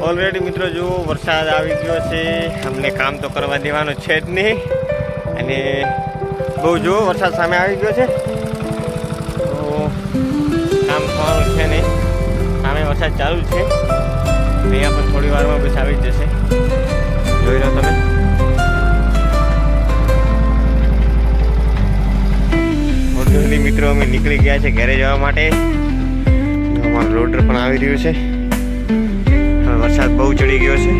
Already મિત્રો જો વરસાદ આવી ગયો છે, અમને કામ તો કરવા દેવાનું છે જ નહીં. અને બહુ જો વરસાદ સામે આવી ગયો છે તો કામ થવાનું છે નહીં. સામે વરસાદ ચાલુ છે, અહીંયા પણ થોડી વારમાં બસ આવી જ જશે. જોઈ લો તમે. ઓલરેડી મિત્રો અમે નીકળી ગયા છે ઘરે જવા માટે. અમારું લોડર પણ આવી રહ્યું છે. વરસાદ બહુ ચડી ગયો છે.